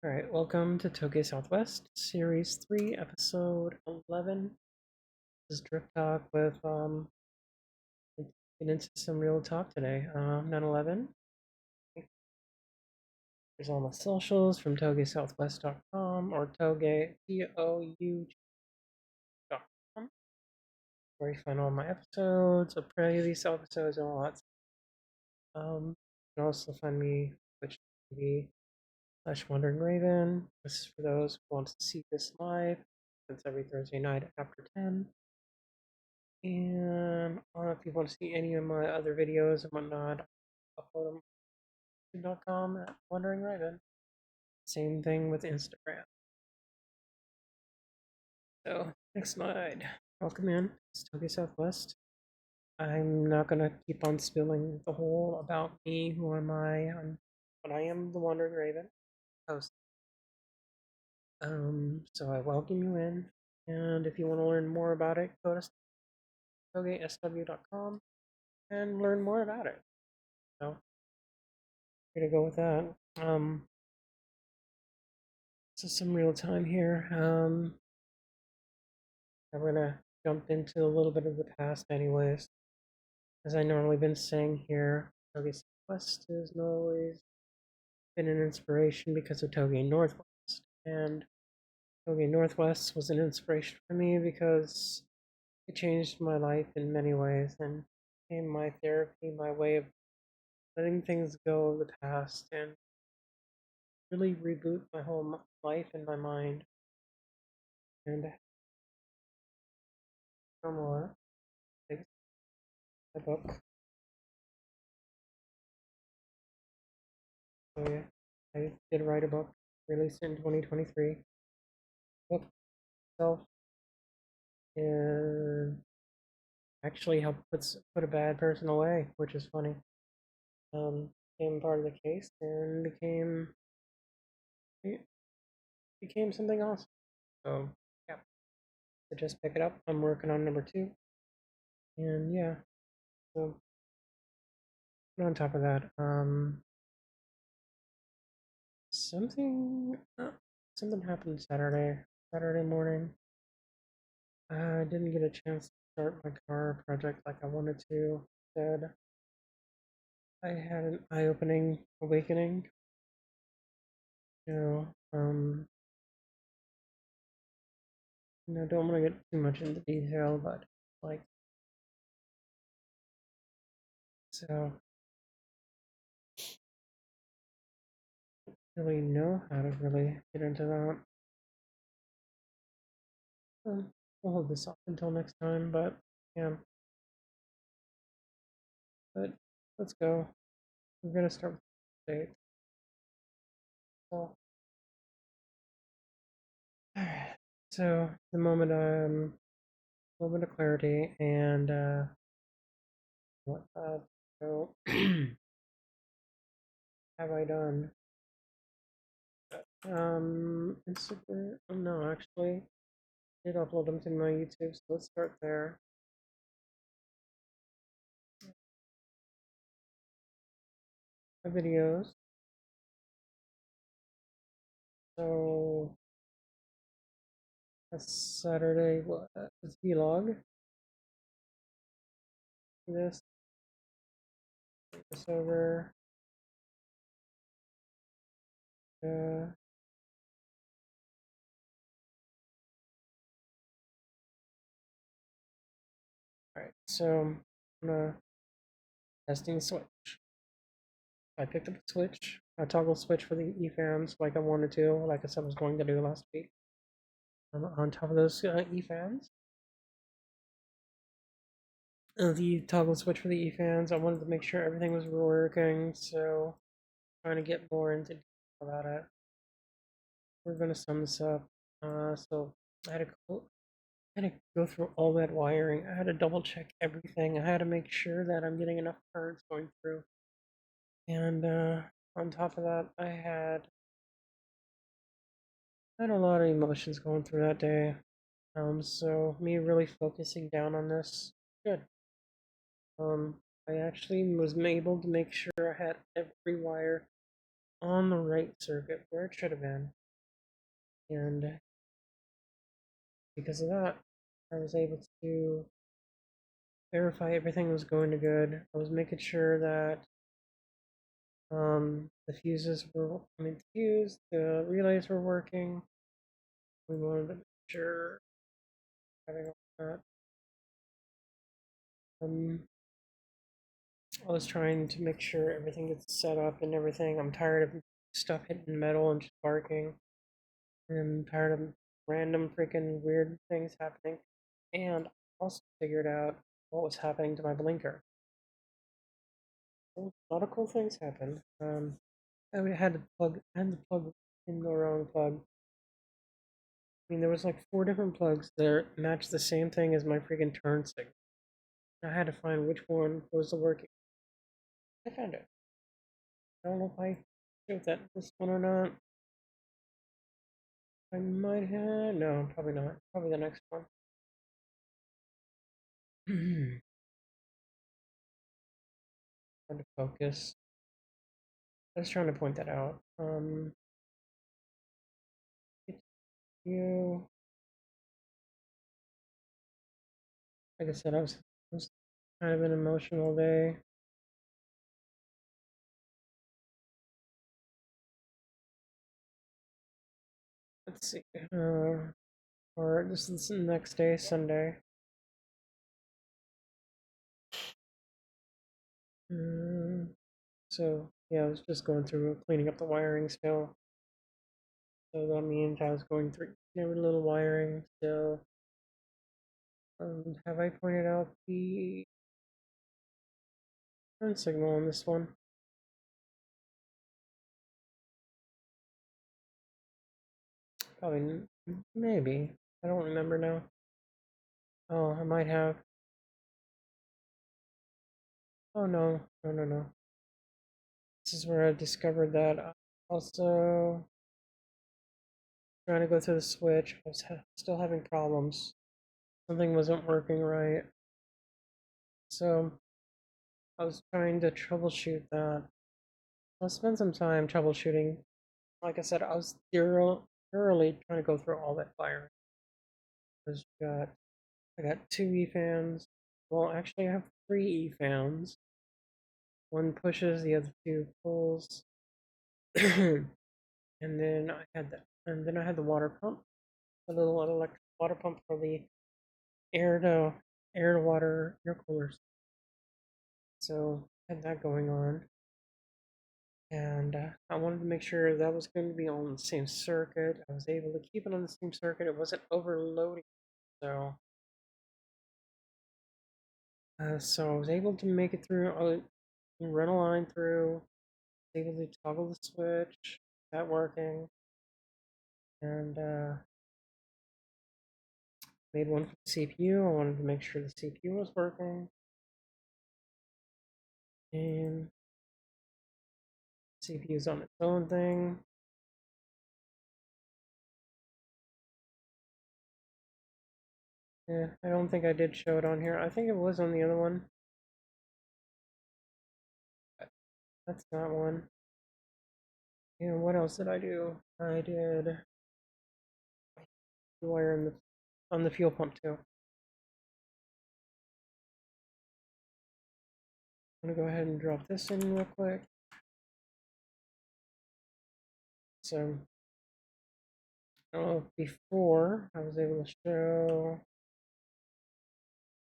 Alright, welcome to TougeSW, Series 3, Episode 11. This is Drift Talk with, get into some real talk today. 9/11. There's all my socials from TougeSW.com or Touge, TOU.com, where you find all my episodes, a previous episodes, and all that. You can also find me Twitch TV/Wandering Raven. This is for those who want to see this live. It's every Thursday night after 10. And if you want to see any of my other videos and whatnot, upload them to youtube.com at Wandering Raven. Same thing with Instagram. So, next slide. Welcome in. It's TougeSW. I'm not going to keep on spilling the whole about me, who am I, but I am the Wandering Raven host. So I welcome you in. And if you want to learn more about it, go to TougeSW.com and learn more about it. So, here to go with that. So some real time here. I'm gonna jump into a little bit of the past, anyways. As I normally been saying here, Toge West has always been an inspiration because of Toge Northwest, and Toge Northwest was an inspiration for me because it changed my life in many ways and became my therapy, my way of letting things go of the past and really reboot my whole life and my mind. And no more. Take the book. So yeah, I did write a book, released in 2023. The book itself is actually helped put a bad person away, which is funny. Became part of the case and became something else. So yeah, so just pick it up. I'm working on number 2, and yeah. So on top of that, something something happened Saturday morning. I didn't get a chance to start my car project like I wanted to. Instead, I had an eye-opening awakening. You know, don't want to get too much into detail, but like, so really know how to really get into that. We'll hold this off until next time, but yeah. But let's go. We're gonna start with the date. So, so the moment of clarity and what so have I done? Instagram. Oh, no, actually, I did upload them to my YouTube, so let's start there. My videos. So that's Saturday. What? It's vlog. This over. Uh, all right. So I'm gonna testing the switch. I picked up the switch. I toggle switch for the E-fans like I wanted to, like I said I was going to do last week. On top of those E-fans, the toggle switch for the E-fans, I wanted to make sure everything was working, so trying to get more into detail about it. We're gonna sum this up. So I had to go through all that wiring. I had to double check everything. I had to make sure that I'm getting enough currents going through. And on top of that, I had a lot of emotions going through that day. So me really focusing down on this, good. I actually was able to make sure I had every wire on the right circuit where it should have been. And because of that, I was able to verify everything was going to good. I was making sure that the fuses were, the fuse, the relays were working. We wanted to make sure having all that. Um, I was trying to make sure everything gets set up and everything. I'm tired of stuff hitting metal and just barking. And I'm tired of random freaking weird things happening. And I also figured out what was happening to my blinker. A lot of cool things happened. I had the plug in the wrong plug. There was like four different plugs that matched the same thing as my freaking turn signal. I had to find which one was the working. I found it. I don't know if I showed that this one or not. I might have. No, probably not. Probably the next one. Trying to focus. I was trying to point that out. You. Like I said, I was kind of an emotional day. Let's see. Or this is the next day, Sunday. Um, so yeah, I was just going through cleaning up the wiring still. So that means I was going through every little wiring still. Have I pointed out the turn signal on this one? Probably, maybe. I don't remember now. Oh, I might have. Oh no, no, no, no. This is where I discovered that also trying to go through the switch. I was still having problems. Something wasn't working right. So I was trying to troubleshoot that. I'll spend some time troubleshooting. Like I said, I was thoroughly trying to go through all that wiring. I got two E fans. Well, actually, I have three E fans. One pushes, the other two pulls. and then I had the water pump, the little electric water pump for the air to air to water air coolers. So I had that going on, and I wanted to make sure that was going to be on the same circuit. I was able to keep it on the same circuit. It wasn't overloading, so so I was able to make it through. Run a line through. Was able to toggle the switch. That working, and made one for the CPU. I wanted to make sure the CPU was working, and CPU is on its own thing. Yeah, I don't think I did show it on here. I think it was on the other one. That's not one. And what else did I do? I did wire in the on the fuel pump too. I'm gonna go ahead and drop this in real quick. So I don't know if before I was able to show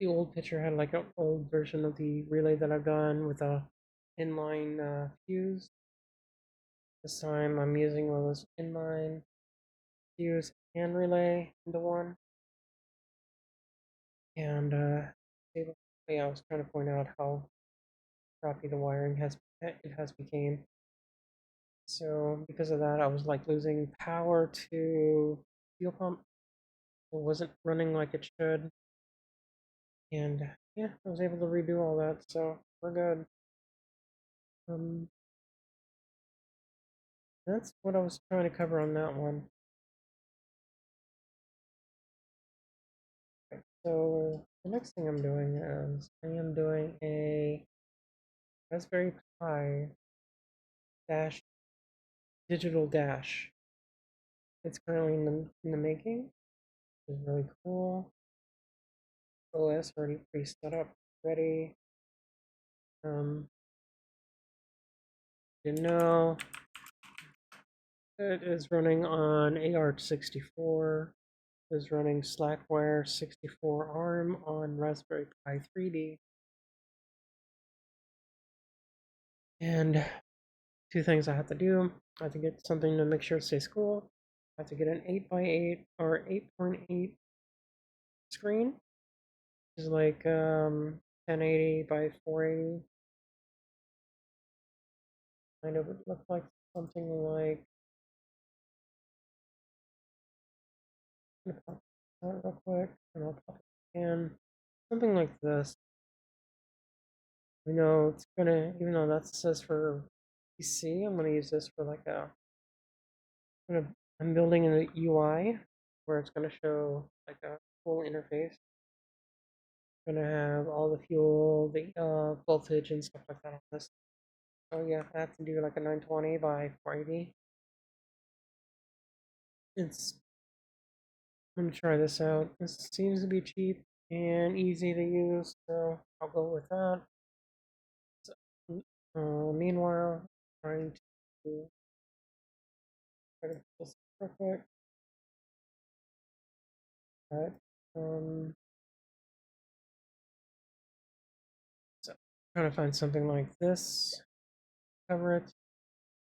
the old picture had like an old version of the relay that I've done with a inline fuse. This time I'm using one of those inline fuse and relay into one. And yeah, I was trying to point out how crappy the wiring has became. So because of that, I was like losing power to fuel pump. It wasn't running like it should, and yeah, I was able to redo all that, so we're good. Um, that's what I was trying to cover on that one. Okay, so the next thing I'm doing is I am doing a Raspberry Pi dash digital dash. It's currently in the making. It's really cool. OS already pre-set up, ready. Um, you know, it is running on AArch64. Is running Slackware 64 ARM on Raspberry Pi 3D. And two things I have to do. I have to get something to make sure it stays cool. I have to get an 8x8 or 8.8 screen, which is like 1080 by 480. Kind of would look like something like. I'm gonna pop that real quick, and I'll pop it again. Something like this. It's gonna, even though that says for PC, I'm gonna use this for like I'm building a UI where it's gonna show like a full interface. Gonna have all the fuel, the voltage and stuff like that on this. So yeah, I have to do like a 920 by 480. It's I'm gonna try this out. This seems to be cheap and easy to use, so I'll go with that. So, meanwhile, trying to try to get this perfect. But so trying to find something like this. Cover it.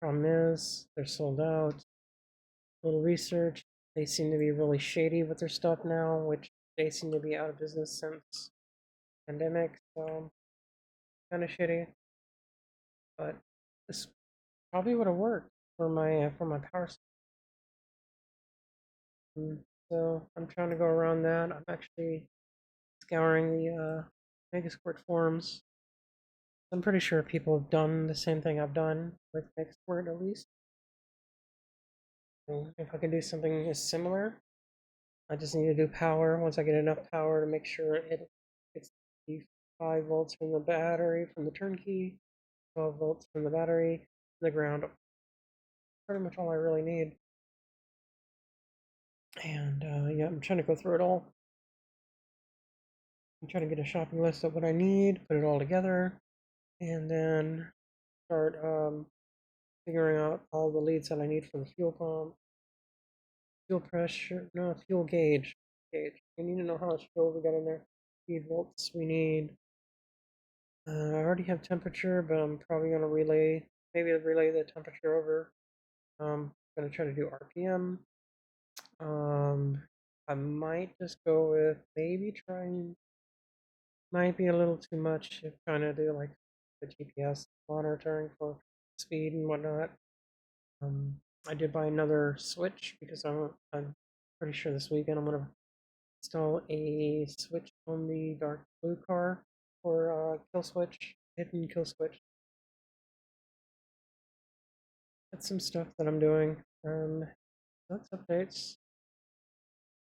Problem is, they're sold out. A little research. They seem to be really shady with their stuff now, which they seem to be out of business since pandemic. So kind of shitty. But this probably would have worked for my power system. So I'm trying to go around that. I'm actually scouring the Megasquirt forums. I'm pretty sure people have done the same thing I've done with Megasquirt at least. So if I can do something similar, I just need to do power. Once I get enough power to make sure it gets the 5 volts from the battery from the turnkey, 12 volts from the battery, the ground. Pretty much all I really need. And yeah, I'm trying to go through it all. I'm trying to get a shopping list of what I need, put it all together, and then start figuring out all the leads that I need for the fuel pump, fuel pressure, no, fuel gauge. We need to know how much fuel we got in there. Speed volts we need. I already have temperature, but I'm probably gonna maybe relay the temperature over. I'm gonna try to do RPM. I might just go with maybe trying. Might be a little too much if trying to do like the GPS monitoring for speed and whatnot. Um, I did buy another switch because I'm pretty sure this weekend I'm gonna install a switch on the dark blue car for kill switch, hidden kill switch. That's some stuff that I'm doing. That's updates.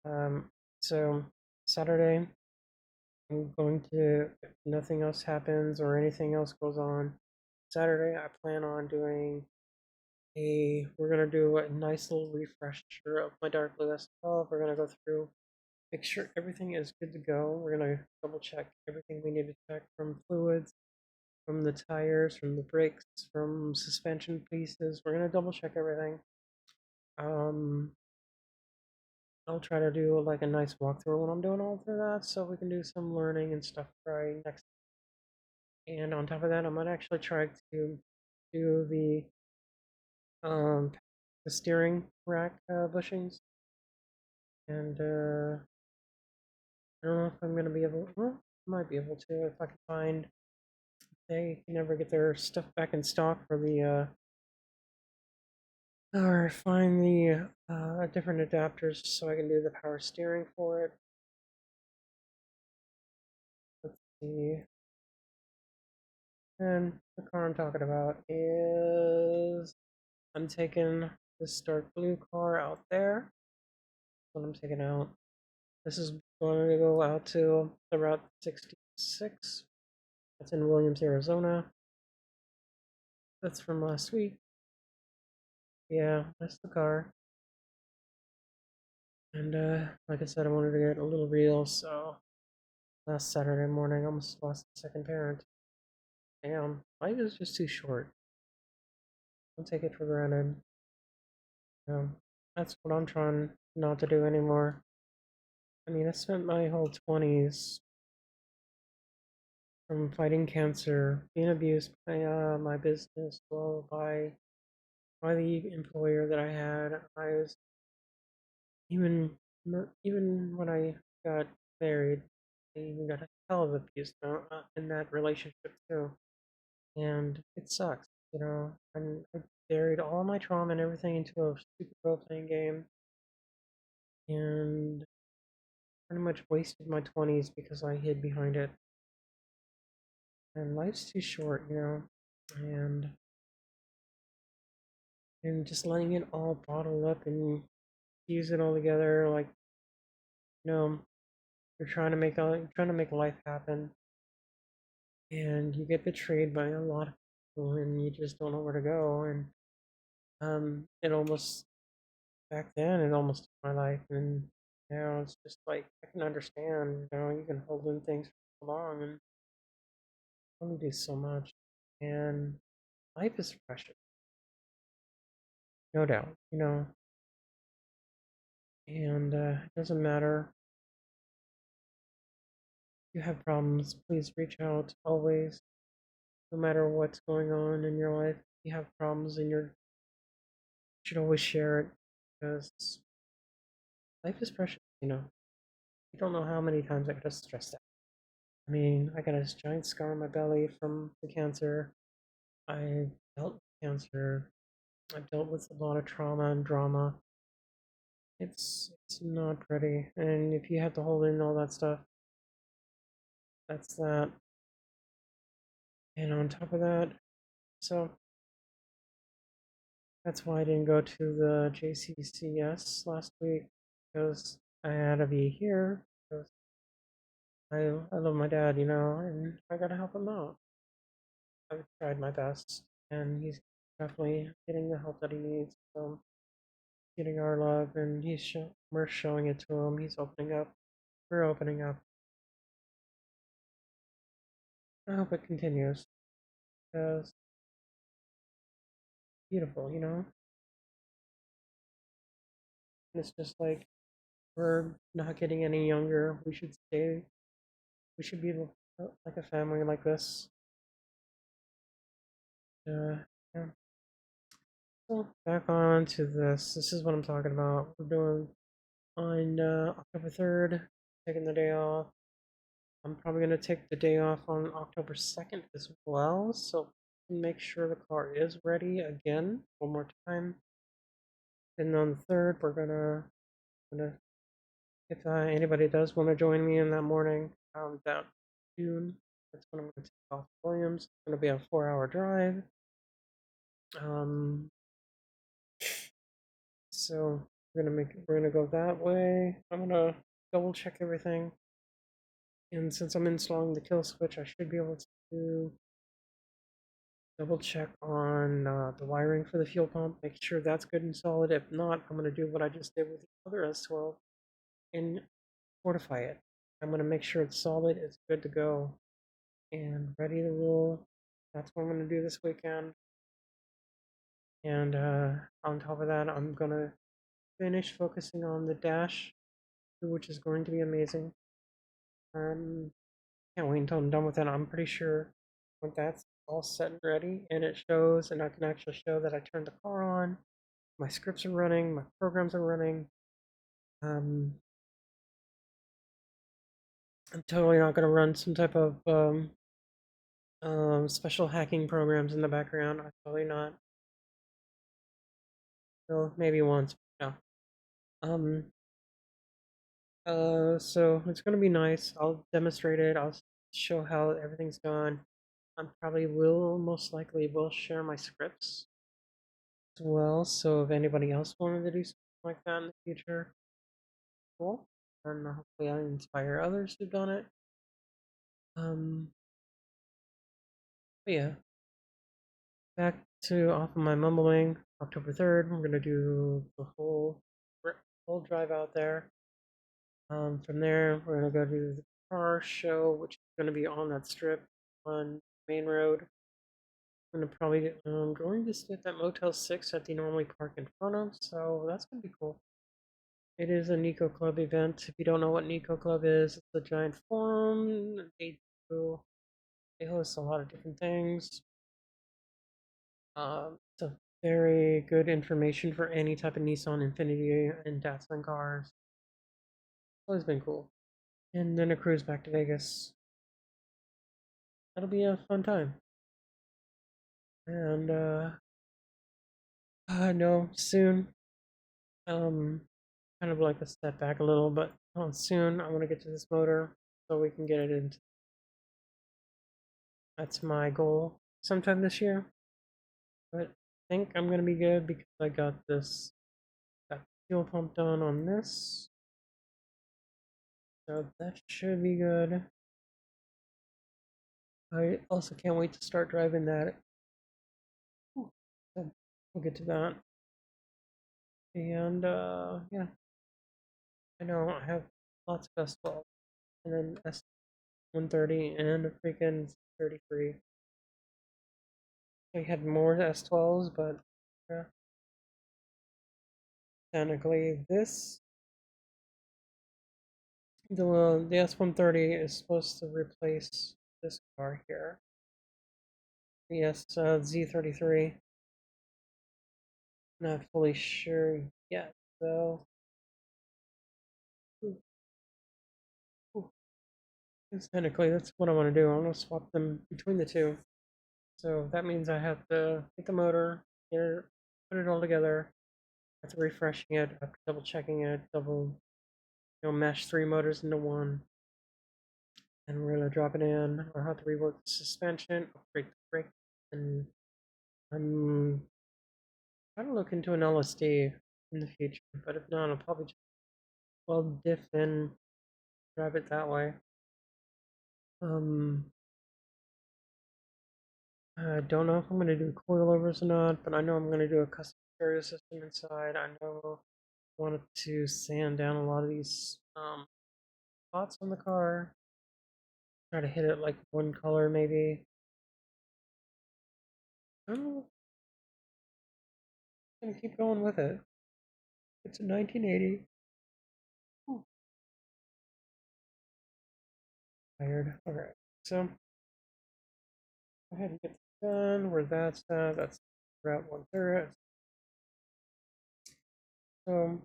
Um, so Saturday, I'm going to, if nothing else happens or anything else goes on, Saturday I plan on doing we're gonna do a nice little refresher of my dark blue S12. We're gonna go through, make sure everything is good to go. We're gonna double check everything we need to check from fluids, from the tires, from the brakes, from suspension pieces. We're gonna double check everything. Um, I'll try to do like a nice walkthrough when I'm doing all through that, so we can do some learning and stuff right next. And on top of that, I might actually try to do um the steering rack bushings, and I don't know if I'm gonna be able. Well, I might be able to if I can find. They can never get their stuff back in stock for the or find the different adapters so I can do the power steering for it. Let's see. And the car I'm talking about is I'm taking this dark blue car out there. What I'm taking out. This is going to go out to the Route 66. That's in Williams, Arizona. That's from last week. Yeah, that's the car. And like I said, I wanted to get a little real, so last Saturday morning, I almost lost a second parent. Damn, life is just too short. Don't take it for granted. That's what I'm trying not to do anymore. I mean, I spent my whole 20s from fighting cancer, being abused by my business, well, by the employer that I had. I was even even when I got married, I even got a hell of abuse in that relationship too, and it sucks, you know. And I buried all my trauma and everything into a stupid role-playing game, and pretty much wasted my 20s because I hid behind it. And life's too short, you know, and and just letting it all bottle up and use it all together, like, you know, you're trying to make life happen, and you get betrayed by a lot of people, and you just don't know where to go. And it almost back then it almost took my life, and now it's just like I can understand. You know, you can hold in things for so long and only do so much, and life is precious, no doubt. You know, and it doesn't matter if you have problems. Please reach out always, no matter what's going on in your life. If you have problems and you should always share it because life is precious. You know, you don't know how many times I got stressed out. I mean, I got a giant scar on my belly from the cancer. I dealt with cancer. I've dealt with a lot of trauma and drama. It's not pretty. And if you have to hold in all that stuff, that's that. And on top of that, so that's why I didn't go to the JCCS last week because I had to be here because I love my dad, you know, and I gotta help him out. I've tried my best, and he's definitely getting the help that he needs. So getting our love, and we're showing it to him. He's opening up. We're opening up. I hope it continues because it's beautiful, you know. And it's just like we're not getting any younger. We should stay. We should be like a family like this. Yeah. So back on to this. This is what I'm talking about. We're doing on October 3rd, taking the day off. I'm probably going to take the day off on October 2nd as well, so make sure the car is ready again one more time. And on the 3rd, gonna if anybody does want to join me in that morning, that June, that's when I'm going to take off Williams. It's going to be a 4-hour drive. Um, so we're gonna go that way. I'm gonna double check everything, and since I'm installing the kill switch, I should be able to double check on the wiring for the fuel pump, make sure that's good and solid. If not, I'm going to do what I just did with the other S12 and fortify it. I'm going to make sure it's solid, it's good to go, and ready to roll. That's what I'm going to do this weekend. And on top of that, I'm going to finish focusing on the dash, which is going to be amazing. Can't wait until I'm done with it. I'm pretty sure when that's all set and ready and it shows, and I can actually show that I turned the car on, my scripts are running, my programs are running. Um, I'm totally not going to run some type of special hacking programs in the background. I'm totally not. So maybe once. No. Um. So it's going to be nice. I'll demonstrate it. I'll show how everything's done. I probably will most likely will share my scripts as well. So if anybody else wanted to do something like that in the future, cool. And hopefully I inspire others who've done it. Um, but yeah, back to off of my mumbling. October 3rd, we're gonna do the whole drive out there. From there, we're gonna go to the car show, which is gonna be on that strip on Main Road. I'm gonna probably going to stay at that Motel 6 that they normally park in front of, so that's gonna be cool. It is a Nico Club event. If you don't know what Nico Club is, it's a giant forum. They host a lot of different things. It's a very good information for any type of Nissan, Infiniti, and Datsun cars. It's always been cool. And then a cruise back to Vegas. That'll be a fun time. And I know soon. Kind of like a step back a little, but soon I want to get to this motor so we can get it in. That's my goal sometime this year. But I think I'm gonna be good because I got fuel pump done on this. So that should be good. I also can't wait to start driving that. So we'll get to that. And yeah, I know I have lots of S12 and then S130 and a freaking 33. I had more S12s, but yeah, technically the S130 is supposed to replace this car here. The Z33. Not fully sure yet, though. Technically, that's what I want to do. I want to swap them between the two. So that means I have to get the motor, put it all together, after refreshing it, after double checking it, mesh three motors into one, and we're gonna drop it in. I'll have to rework the suspension, upgrade the brake, and I'm trying to look into an LSD in the future. But if not, I'll probably just diff and drive it that way. Um, I don't know if I'm gonna do coilovers or not, but I know I'm gonna do a custom stereo system inside. I know I wanted to sand down a lot of these spots on the car. Try to hit it like one color maybe. I don't know. I'm gonna keep going with it. It's a 1980. Oh, tired. Alright. So go ahead and get this done. Where that's at, that's Route 130. So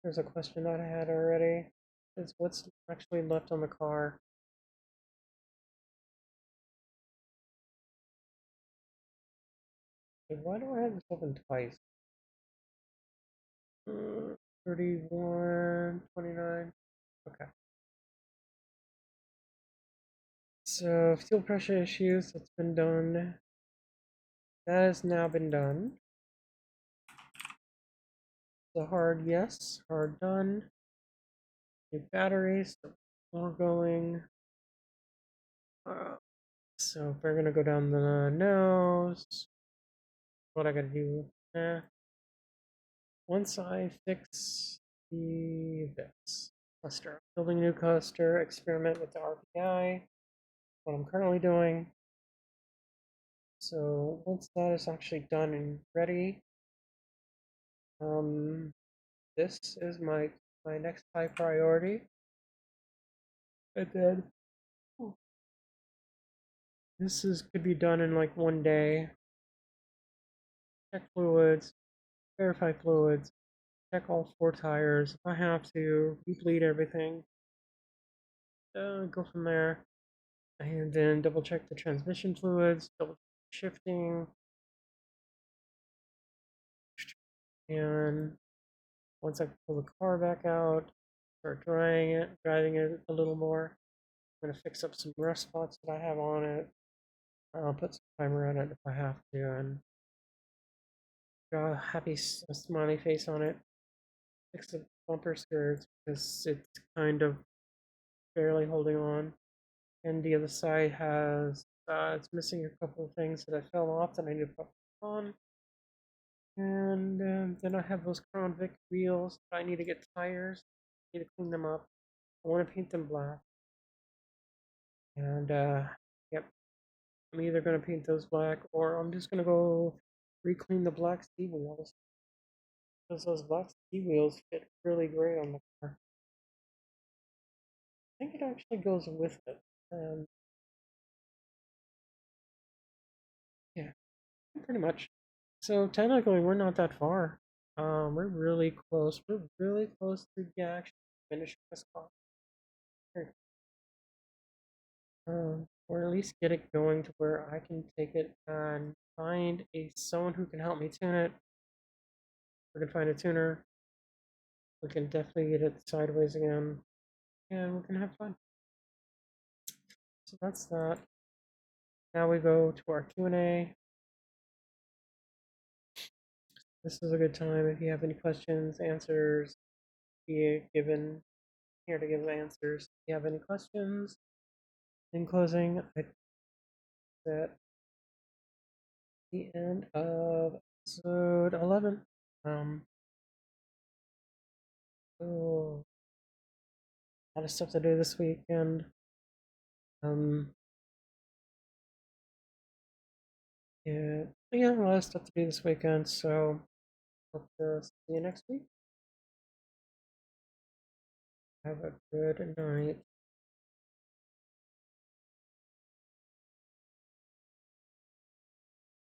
there's a question that I had already. Is what's actually left on the car? Why do I have this open twice? 31, 29. Okay. So fuel pressure issues, that's been done. That has now been done. The hard yes, hard done. New batteries, so more going. So if we're gonna go down the nose, what I gotta do? Once I fix this cluster, building a new cluster, experiment with the RPI. What I'm currently doing. So once that is actually done and ready, this is my next high priority. And then this is could be done in like one day. Check fluids, verify fluids, check all four tires. If I have to, bleed everything. Go from there. And then double check the transmission fluids, double check shifting. And once I pull the car back out, start driving it a little more. I'm gonna fix up some rust spots that I have on it. I'll put some primer on it if I have to, and draw a happy smiley face on it. Fix the bumper skirts because it's kind of barely holding on. And the other side has it's missing a couple of things that I fell off that I need to put on. And then I have those Crown Vic wheels that I need to get tires. I need to clean them up. I want to paint them black. And yep, I'm either gonna paint those black or I'm just gonna go re-clean the black C wheels because those black C wheels fit really great on the car. I think it actually goes with it. And yeah, pretty much. So technically, we're not that far. We're really close. We're really close to the actual finish this car. Or at least get it going to where I can take it and find someone who can help me tune it. We can find a tuner. We can definitely get it sideways again, and we can have fun. So that's that. Now we go to our Q&A. This is a good time if you have any questions, answers, be given here to give answers. If you have any questions, in closing, I at the end of episode 11. Oh, a lot of stuff to do this weekend. Yeah, a lot of stuff to do this weekend. So hope to see you next week. Have a good night.